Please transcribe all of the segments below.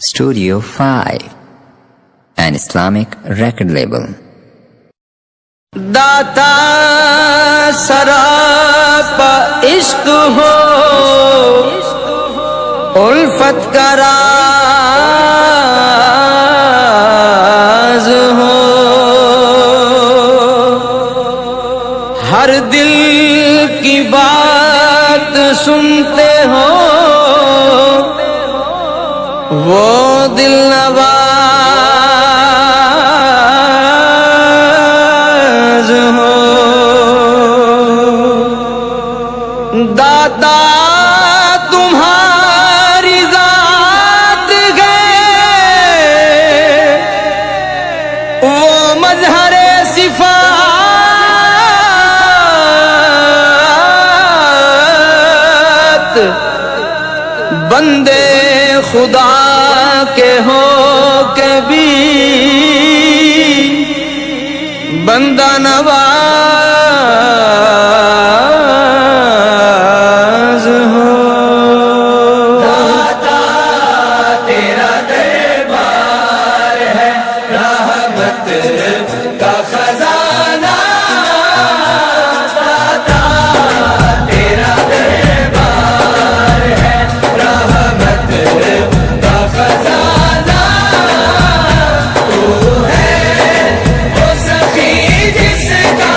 Studio 5, an Islamic record label. داتا سراپا عشق ہو، الفت کا راز ہو، ہر دل کی بات سنتے ہو، وہ دل نواز ہو. داتا تمہاری ذات ہے، وہ مظہر صفات، بندے خدا کے ہو کے بھی بندہ نواز ہو. داتا تیرا دربار ہے، رحمت کا خزانہ. داتا تیرا دربار ہے، رحمت کا خزانہ. تو ہے وہ سخی جس کا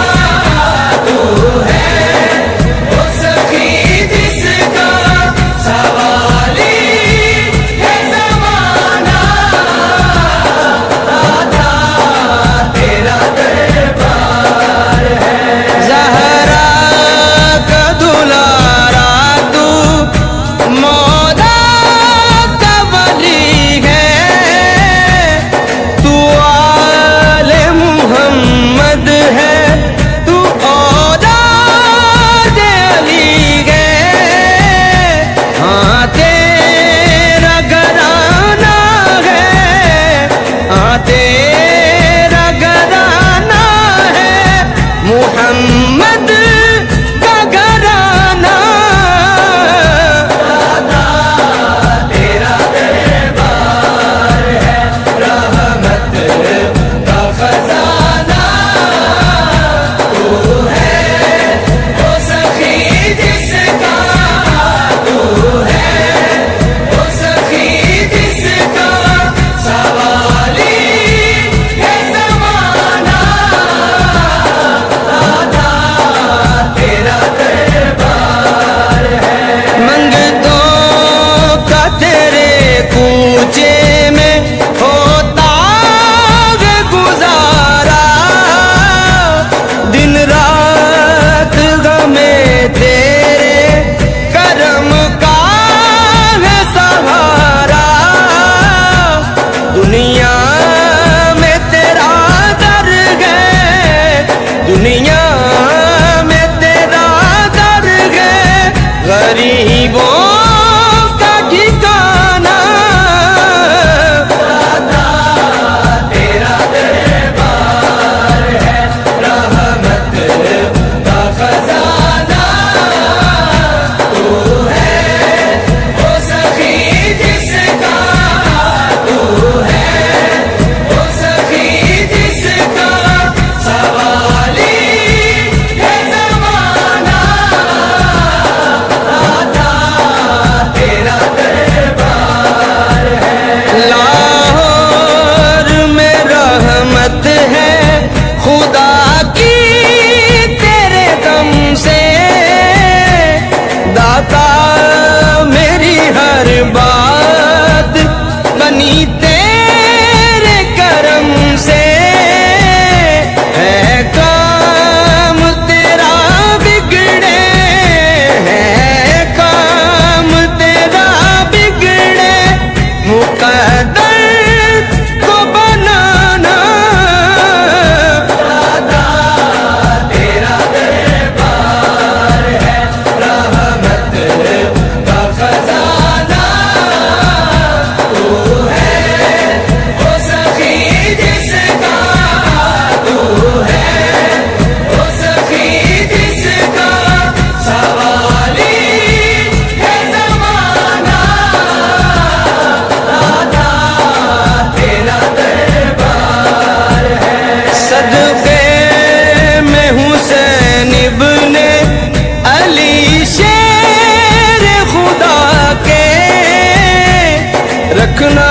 رکھنا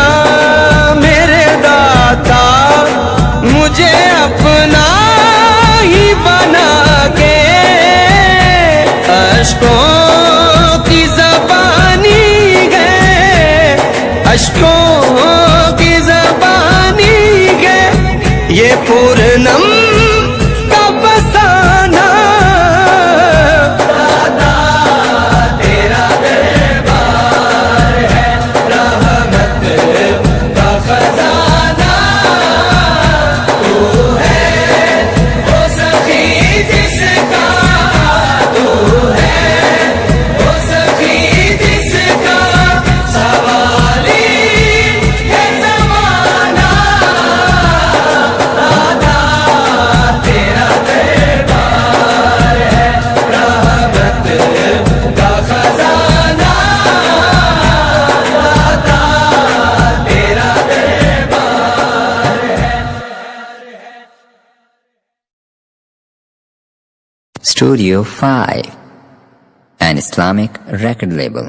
میرے داتا مجھے اپنا ہی بنا کے اشکوں کی زبانی ہے اشکوں کی زبانی ہے یہ پورنم کا فسانہ دادا تیرا دربار ہے رحمت کا خزانہ تو ہے وہ سخی جس کا تو ہے وہ سخی جس کا سوالی ہے زمانہ دادا تیرا دربار ہے رحمت کا خزانہ دادا تیرا دربار ہے Studio 5, an Islamic record label.